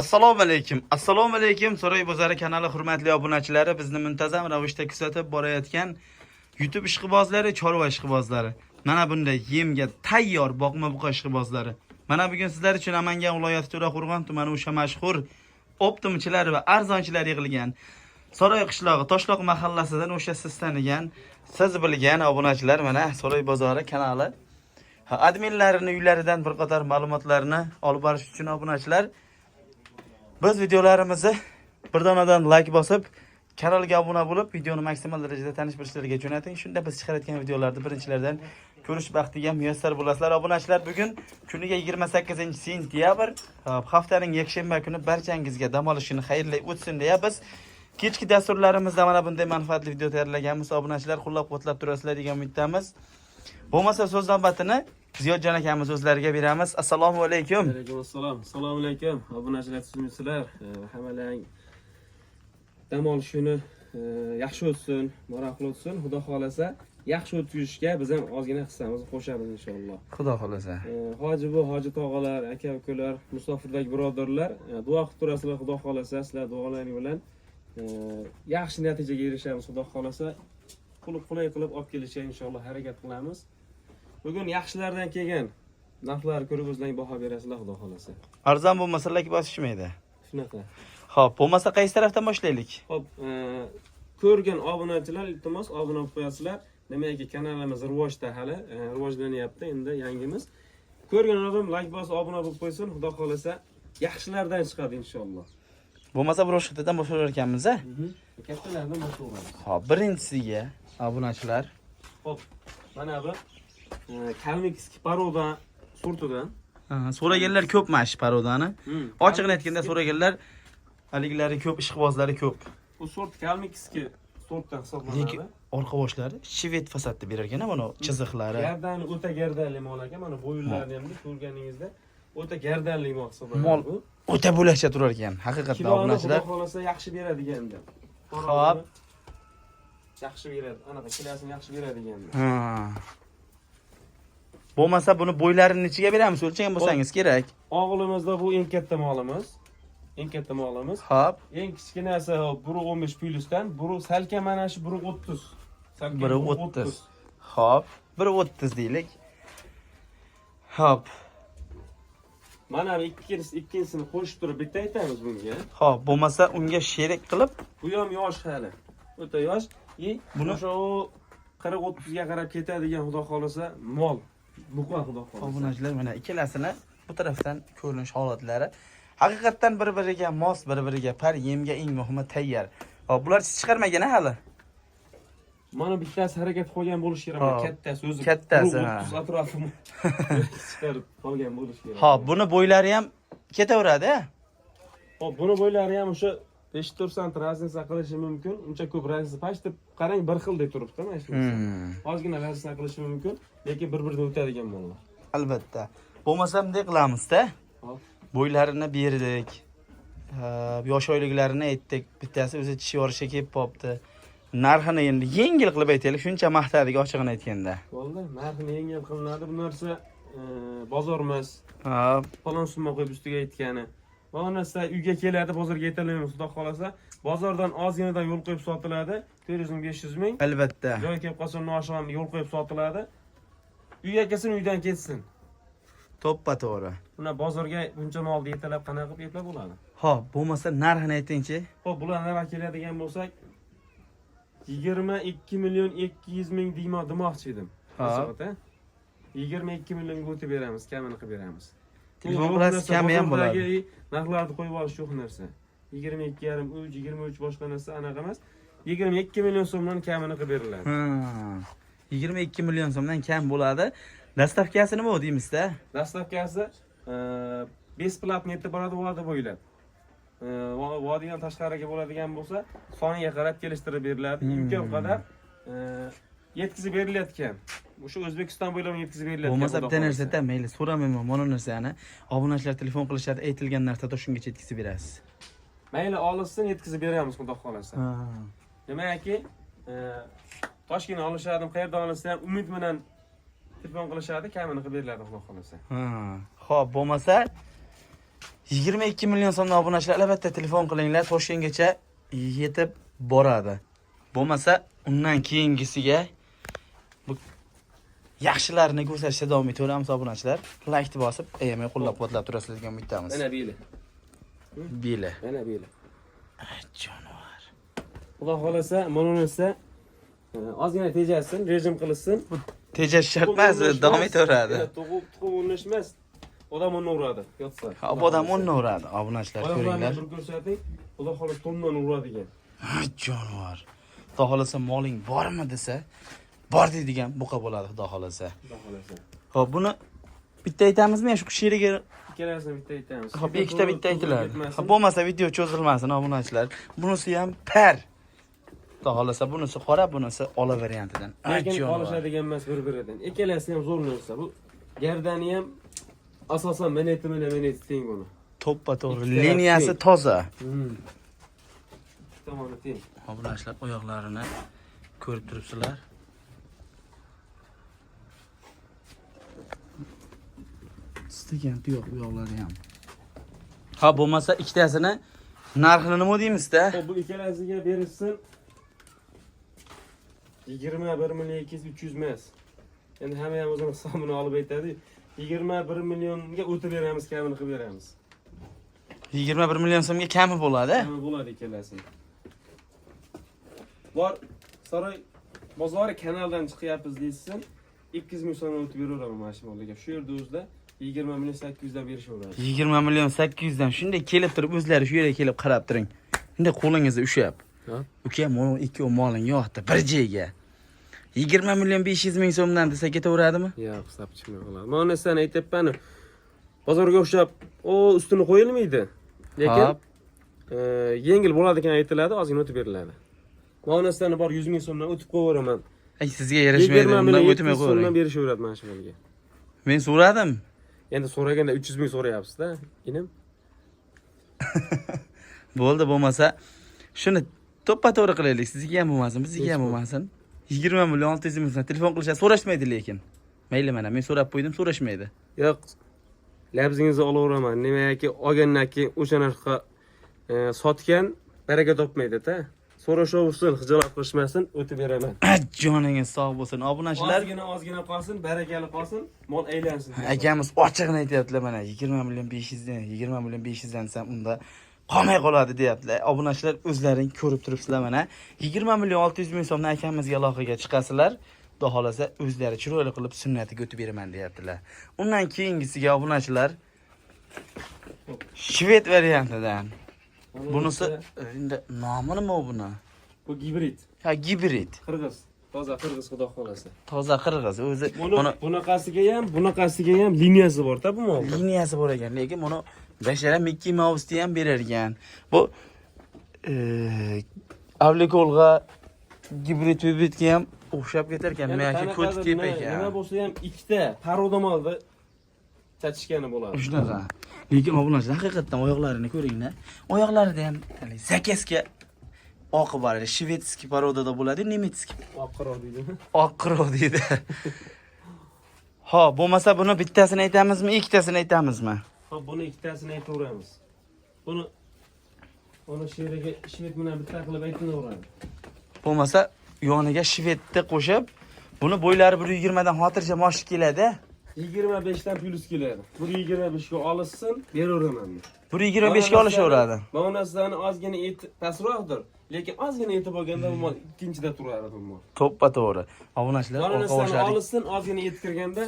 Assalomu alaykum. Assalomu alaykum. So'ray bozori kanali hurmatli obunachilari, bizni muntazam ravishda kuzatib borayotgan YouTube ishqibozlari, chorva ishqibozlari. Mana bunday yemga tayyor boqma buqa ishqibozlari. Mana bugun sizlar uchun Namangan viloyati To'raqo'rg'on tumani o'sha mashhur optimchilar va arzonchilar yig'ilgan So'ray qishlog'i Toshloq mahallasidan o'sha siz tanigan, siz bilgan obunachilar mana So'ray bozori kanali adminlarini uylaridan bir qator ma'lumotlarni olib borish uchun obunachilar biz videolarimizni bir donadan like bosib, kanalga obuna bo'lib, videoni maksimal darajada tanish bilishlarga jo'nating. Shunda biz chiqarayotgan videolarni birinchilardan ko'rish baxtiga muyassar bo'lasizlar. Obunachilar, bugun kuniga 28-sentyabr, haftaning yakshanba kuni barchangizga dam olishini xayrli o'tsin deya biz kechki dasturlarimizda mana bunday manfaatli video tayyorlaganmiz. Obunachilar qo'llab-quvvatlab turasizlar degan umiddamiz. Bo'lmasa so'z navbatini Ziyodjon akamiz o'zlariga beramiz. Assalomu alaykum. Alaykum assalom. Assalomu alaykum. Obunachilar, sizlar hammalang dam olish kuni yaxshi o'tsin, maroqli o'tsin. Xudo xolasa, yaxshi o'tkazishga biz ham ozgina hissamizni qo'shamiz inshaalloh. Xudo xolasa. Hoji bu, hoji tog'alar, aka-ukalar, musofirdagi birodarlar, duo qilib turasizlar. Xudo xolasa, sizlar duolaring bilan yaxshi natijaga erishamiz. Xudo xolasa, qulay qilib olib kelishga inshaalloh harakat qilamiz. Bugun yaxshilardan kelgan narxlarni ko'rib o'zlaring baho berasizlar, xudo xolasa. Arzon bo'lmasa like bosishmaydi. Shunaqa. Xo'p, bo'lmasa qaysi tarafdan boshlaylik? Xo'p, ko'rgan obunachilar iltimos obuna bo'lib qo'yasizlar. Nimaiki kanalimiz rivojda hali, rivojlanyapti, endi yangimiz. Ko'rgan odam like bosib obuna bo'lib qo'ysin, xudo xolasa yaxshilardan chiqadi inshaalloh. Bo'lmasa bir o'shqadan boshlar ekanmiz-a? Kattalardan boshlaymiz. Xo'p, birinchisiga obunachilar. Xo'p, mana bu Kalmix parodan sortidan. So'raganlar ko'p mash parodani. Ochiqni aytganda so'raganlar haliglari ko'p, ishqibozlari ko'p. Bu sort Kalmixki sortdan hisoblanadi. Orqa boshlari shvet fasadda berar ekan, mana chiziqlari. Gardani o'ta gardanli mol ekan, mana bo'yinlarini ham ko'rganingizda o'ta gardanli mol hisoblanadi. Mol o'ta bo'lakcha turar ekan, haqiqatdan obunachilar. Xudo xolasa yaxshi beradeganda. Xo'p. Yaxshi beradi. Anaqa kilasini yaxshi beradeganda. Bo'lmasa buni bo'ylarini nechiga beramiz? O'lchagan bo'lsangiz kerak. O'g'limizda bu eng katta molimiz. Eng katta molimiz. Xo'p. Eng kichkinasi 1.15 plyusdan, biri salkam mana shu 1.30. 1.30. Xo'p, 1.30 deylik. Xo'p. Mana bu ikkinchisini qo'shib turib bitta aytamiz bunga. Xo'p, bo'lmasa unga sherik qilib, bu ham yosh hali. O'ta yosh. Buni shu 40-30 ga qarab ketadigan xudo xolasa mol. Buqa xudo xolasa. Obunachilar mana ikkalasini bu tarafdan ko'rinish holatlari haqiqatdan bir-biriga mos, bir-biriga par, yemga eng muhimi tayyor. Hop, bular chiqarmagan hali. Mana bittasi harakat qilgan bo'lish kerak. Kattasi o'zi. Kattasi. 30 atrofini chiqarib qolgan bo'lish kerak. Hop, buni bo'ylari ham ketaveradi. Hop, buni bo'ylari ham o'sha 5-4 sant razniца qilishi mumkin. Uncha ko'p razniца pastib qarang, bir xil deb turibdi mana shu. Ozgina razniца qilishi mumkin, lekin bir-biridan o'tadigan mollar. Albatta. Bo'lmasa bunday qilamiz-da. Hop. Bo'ylarini berdik. Yosh oyliklarini aytdik. Bittasi o'zi tish yorishga kelib qopti. Narxini endi yengil qilib aytaylik, shuncha maqtadik ochiqini aytganda. Bo'ldi, narxini yengil qilinadi. Bu narsa bozorimiz. Hop. Falon summa qo'yib ustiga aytgani. Va narsa uyga keladi, bozorga yetaolmaymiz, xudo xolasa. Bozordan ozginadan yo'l qo'yib sotiladi. 400 ming. Albatta. Joy kelib qolsa, noshon yo'l qo'yib sotiladi. Uyga kelsin, uydan ketsin. To'ppa to'g'ri. Buna bozorga buncha molni yetalab qanaqa qilib yetlab bo'ladi? Xo'p, bo'lmasa narxini aytingchi. Xo'p, bular nima keladigan bo'lsak 22.200.000 demoqchi edim. Hisobda 22 millionga o'tib beramiz, kamini qilib beramiz. Telefon qilasiz, kami ham bo'ladi. Narxlarni qo'yib olish yo'q narsa. 22.5, 23 boshqa narsa anaqa emas. 22 million so'mdan kamini qilib beriladi. 22 million so'mdan kam bo'ladi. Dastavkasi nima deymizda? Dastavkasi besplatni yetib boradi vodi bo'ylab. Vodidan tashqariga bo'ladigan bo'lsa, soniga qarab kelishtirib beriladi. Imkon qadar yetkazib berilayotgan. O'sha O'zbekiston bo'ylab yetkazib berilayotgan. Bo'lmasa bitta narsada mayli, so'ramayman, mana narsani. Obunachilar telefon qilishadi, aytilgan narxda shungacha yetkazib berasiz. Mayli olissin, yetkazib beramiz, xudo xolasa. Demakki, Toshkentdan olishadi, qayerdan olsa ham umid bilan telefon qilishadi, kamini qilib beriladi, xudo xolasa. Xo'p, bo'lmasa 22 million so'mdan obunachilar albatta telefon qilinglar, Toshkentgacha yetib boradi. Bo'lmasa, undan keyingisiga bu yaxshilarini ko'rsatishda davom etaveramiz obunachilar. Like bosib, ayamay qo'llab-quvvatlab turasizlar degan umidamiz. Mana beli. Beli. Mana beli. Jonivor. Xudo xolasa, mana esa ozgina tejashsin, rejim qilinsin. Tejash shart emas, davom etaveradi. Tuxum o'rnashmas. Odam uni uradi, yotsa. Ha, odam uni uradi. Obunachilar ko'ringlar. Bir ko'rsating, xudo xolasa tomdan uradigan. Jonivor. Xudo xolasa moling bormi desa, bor deydigan buqa bo'ladi, xudo xolasa. Xudo xolasa. Xo'p, buni bitta aytamizmi, shu sheriga? Ikkalasini bitta aytamiz. Xo'p, ikkita bitta aytiladi. Ha, bo'lmasa video cho'zilmasin, obunachilar. Bunisi ham par. Xudo xolasa bunisi qora, bunisi ola variantidan. Lekin qolishadigan emas bir-biridan. Ikkalasi ham zo'r narsa. Bu gardani ham asosan meneti teng buni. To'ppa-to'g'ri, liniyasi toza. Tomoni teng. Obunachilar oyoqlarini ko'rib turibsizlar. Istagan yo'q bu yoqlari ham. Ha, bo'lmasa ikkitasini narxini nima deymiz-da? Xo'p, bu ikkalasiga berilsin 21 million 300 emas. Endi hamma ham o'zini hisobini olib aytadi. 21 millionga o'tib beramiz, kamini qilib beramiz. 21 million so'mga kami bo'ladi. Kami bo'ladi ikkalasini. Bor Saroy bozori kanaldan chiqyapmiz deysin. 200 ming so'mdan o'tib beraveraman mashinalarga. Shu yerda o'zida 20 million 800 dan berishaveradi. 20 million 800 dan shunday kelib turib o'zlari shu yerga kelib qarab turing. Shunday qo'lingizni ushab. Uka, mana ikki moling yo'qdi bir joyga. 20 million 500 ming so'mdan desa ketaveradimi? Yo'q, hisob chiqmay qoladi. Mana narsani aytibman. Bozorga o'xshab, ustuni qo'yilmaydi. Lekin yengil bo'ladigan aytiladi, ozgina o'tib beriladi. Mana narsani bor 100 ming so'mdan o'tib qo'yaveraman. Ay, sizga yarashmaydi, undan o'tmay qo'ying. So'mdan berishaveradi mana shularga. Men so'radim. Endi so'raganda 300 ming so'rayapsiz-da, inim. Bo'ldi, bo'lmasa shuni to'ppa-to'g'ri qilaylik. Sizga ham bo'lmasin, bizga ham bo'lmasin. 20 million 600 ming so'm telefon qilishsa so'rashmaydi lekin. Mayli, mana men so'rab qo'ydim, so'rashmaydi. Yo'q. Labzingizni olaveraman. Nimaiki olgandan keyin o'sha narxga sotgan baraka topmaydi-da. So'rashaversin, xijolat qilishmasin, o'tib beraman. Joningiz sog' bo'lsin. Obunachilar, ozgina qolsin, barakali qolsin, mol aylansin. akamiz ochiqni aytyaptilar mana 20 million 500 dan, 20 million 500 dan desam unda qolmay qoladi deyaptilar. Obunachilar o'zlaring ko'rib turibsizlar mana. 20 million 600 ming so'mdan akamizga aloqaga chiqasizlar. Xudo xolasa o'zlari chiroyli qilib sunnatiga o'tib beraman deyaptilar. Undan keyingisiga obunachilar shved variantidan. Bunisi endi nomi nima buni? Bu gibrid. Ha, gibrid. Qirg'iz. Toza qirg'iz, xudo xolasa. Toza qirg'iz. O'zi bunaqasiga ham liniyasi bor-da bu molda. Liniyasi bor ekan, lekin buni bashara Mickey Mouse'ni ham berargan. Bu avlikolga gibrid ham o'xshab ketar ekan, menga ko't tep ekan. Nima bo'lsa ham ikkita parodamalda chatishgani bo'ladi. Shunaqa. Lekin obunachilar haqiqatan oyoqlarini ko'ringda. Oyoqlarida ham zakasga oqi bor. Shvedskiy parodada bo'ladi, nemetskiy. Oqqiro deydimi? Oqqiro deydi. Ha, bo'lmasa buni bittasini aytamizmi, ikkitasini aytamizmi? Xo'p, buni ikkitasini aytaveramiz. Buni sheriga shved bilan bitta qilib aytinaveradi. Bo'lmasa yoniga shvedni qo'shib, buni bo'ylari 120 dan xotirjam oshib keladi. 25 dan plus keladi. 125 ga olishsin, beraveraman. 125 ga olishaveradi. Mana narsani ozgina pastroqdir, lekin ozgina yetib olganda bu mol ikkinchida turadi bu mol. To'ppa-to'g'ri. Obunachilar Mana orqa narsani boshladik. olishsin, ozgina yetib kirganda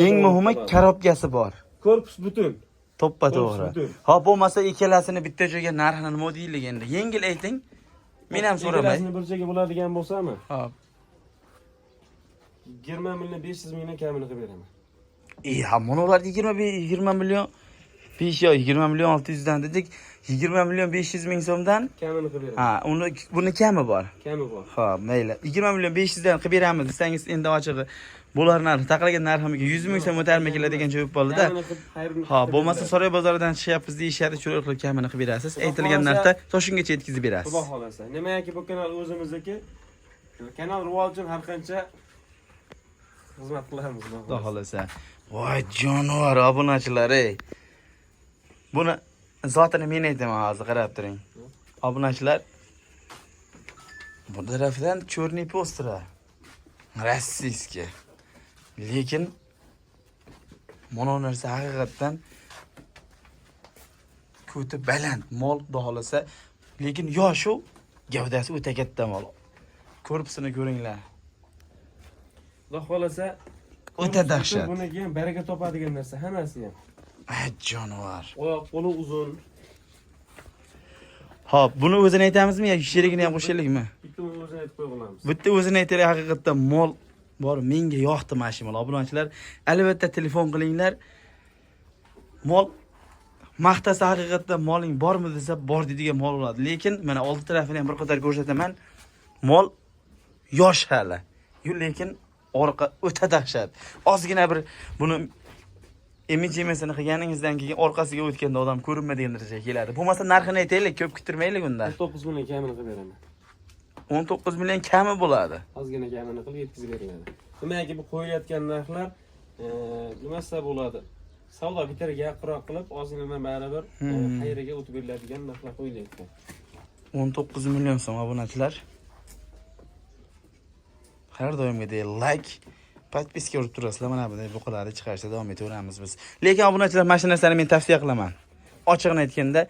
Eng muhimi korobkasi bor. korpus butun. To'ppa-to'g'ri. Ha, bo'lmasa ikkalasini bitta joyga narxini nima deylik endi? Yengil ayting. Men ham so'ramay. Ikkalasini bir joyga bo'ladigan bo'lsa-mi? Hop. 20 million 500 mingdan kamini qilib beraman. Ha, mana ular 20 million 5 yo 20 million 600 dan dedik. 20 million 500 ming so'mdan kamini qilib beraman. ha, buni kami bor. Kami bor. Xo'p, mayli. 20 million 500 dan qilib beramiz desangiz endi ochig'i bular narxi taqilgan narximiga 100 ming so'm o'tarmikinlar degan javob bo'ldi-da. Ha, bo'lmasa Saroy bozoridan chiqyapmiz deyishadi, chiroyli qilib kamini qilib berasiz. Aytilgan narxda Toshkentgacha yetkazib berasiz. Xudo xolasa. Nimaiki bu kanal o'zimizniki. Kanal rivoji uchun har qancha xizmat qilamiz. Xudo xolasa. Voy jonivor obunachilar ey. Buni zotini men aytaman hozir, qarab turing. Obunachilar, bu tarafdan черный postira. Rossiyskiy. Lekin mana bu narsa haqiqatdan ko'ti baland mol xohlasa, lekin yoshu gavdasi o'ta katta mol. Korpusini ko'ringlar. Xudo xolasa O'ta dahshat. Buni keyin baraka topadigan narsa hammasi ham. Ay jonivor. Oyoq qo'li uzun. Xo'p, buni o'zini aytamizmi yoki sherigini ham qo'shaylikmi? Bitta o'zini aytib qo'yamiz. Bitta o'zini aytaylik, haqiqatdan mol bor. Menga yoqdi mana shu mol. Obunachilar, albatta telefon qilinglar. Mol maqtasa haqiqatdan moling bormi desa, bor deydigan mol bo'ladi. Lekin mana oldi tarafini ham bir qator ko'rsataman. Mol yosh hali. Lekin orqa o'ta dahshat. Ozgina bir buni emijimesini qilganingizdan keyin orqasiga o'tganda odam ko'rinmaydigan darajaga keladi. Bo'lmasa narxini aytaylik, ko'p kutirmaylik undan. 19 million kamini qilib beraman. 19 million kami bo'ladi. Ozgina kamini qilib yetkazib beriladi. Demakki, bu qo'yilayotgan narxlar nimasi bo'ladi? Savdo bitariga yaqinroq qilib, ozgina baribir xayriga o'tib beriladigan narxlar qo'yilyapti. 19 million so'm obunachilar. Har doimgidek like, podpiska urib turasizlar. Mana bunday buqalarni chiqarishda davom etaveramiz biz. Lekin obunachilar, mana shu narsani men tavsiya qilaman. Ochiqni aytganda,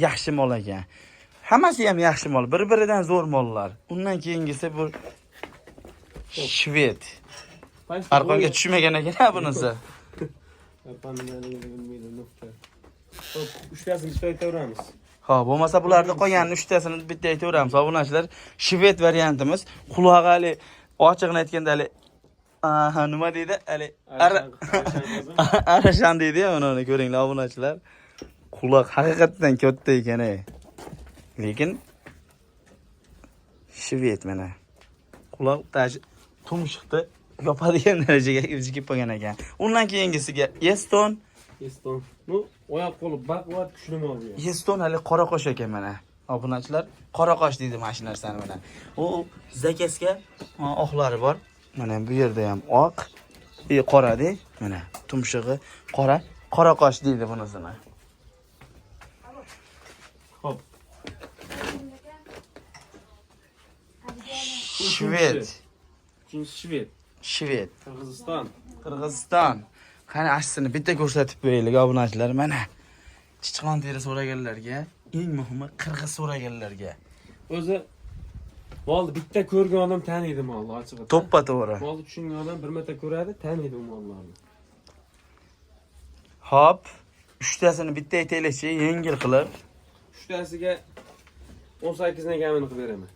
yaxshi mol ekan. Hammasi ham yaxshi mol, bir-biridan zo'r mollar. Undan keyingisi bu shved. Arqonga tushmagan ekan bunisi. Xo'p, uchtasini bitta aytaveramiz. Ha, bo'lmasa bularni qolganini 3 tasini bitta aytaveramiz. Obunachilar, shved variantimiz. Qulog'i hali ochiqni aytganda hali nima deydi? Hali arashan deydi ya, uni ko'ringlar obunachilar. Quloq haqiqatdan katta ekan. Lekin shved mana. Quloq tashi tumshiqni yopadigan darajaga kelib qolgan ekan. Undan keyingisiga Eston. Bu oyoq qo'li baquvvat kuchli mol bu. Eston hali qora qosh ekan mana. Obunachilar, qora qosh deydi mana shu narsani mana. U zakasga oqlari bor. Mana bu yerda ham oq, qorada, mana tumshig'i qora qosh deydi bunisini. Xo'p. Shved. Shved. Shved. Qirg'iziston. Qani aslisini bitta ko'rsatib qo'yaylik obunachilar. Mana chichqon teri so'raganlarga, eng muhimi qirg'iz so'raganlarga. O'zi molni bitta ko'rgan odam taniydi molni, ochig'i. To'ppa to'g'ri. Molni tushungan odam bir marta ko'radi, taniydi u mollarni. Hop, 3 tasini bitta aytaylikchi, yengil qilib. 3 tasiga 18 dan kamini qilib beraman.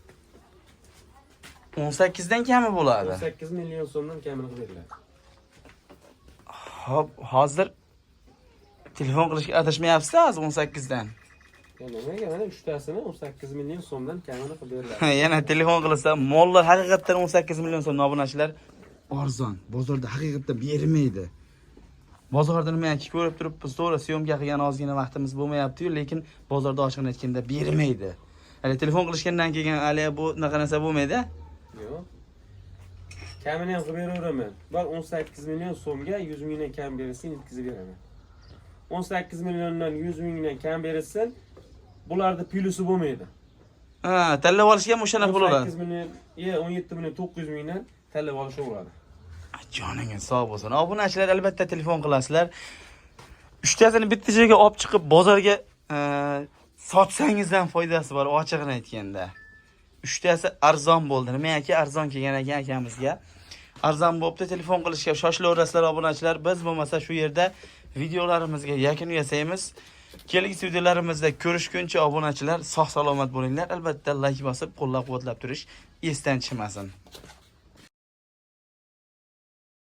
18 dan kami bo'ladi. 18 million so'mdan kamini qilib beriladi. Hop, hozir telefon qilishga adashmayapsiz 18 dan. Nimaga mana 3 tasini 18 million so'mdan kamini qilib beriladi. Yana telefon qilsa, mollar haqiqatdan 18 million so'm obunachilar. Arzon. Bozorda haqiqatdan bermaydi. Bozorda nimaki ko'rib turibmiz, to'g'ri, syomka qilgan ozgina vaqtimiz bo'lmayapti-yu, lekin bozorda ochiqni aytganda bermaydi. Hali telefon qilishgandan keyin hali bu naqa narsa bo'lmaydi. Yo'q. Kamini ham qilib beraveraman. Bor 18 million so'mga 100 mingdan kam berilsin, yetkazib beraman. 18 milliondan 100 mingdan kam berilsin, bularda plyusi bo'lmaydi. Ha, tanlab olishga ham o'sha narx bo'ladi. 18 million, 17 million 900 mingdan tanlab olish bo'ladi. Joningiz sog' bo'lsin. Obunachilar, albatta telefon qilasizlar. 3 tasini bitta joyga olib chiqib bozorga sotsangizdan foydasi bor, ochiqni aytganda. 3 tasi arzon bo'ldi. Nimaki arzon kelgan ekan akamizga. Arzon bo'pti, telefon qilishga shoshilaverasizlar obunachilar. Biz bo'lmasa shu yerda videolarimizga yakun yasaymiz. Kelgusi videolarimizda ko'rishguncha obunachilar sog' salomat bo'linglar. Albatta like bosib, qo'llab-quvvatlab turish esdan chiqmasin.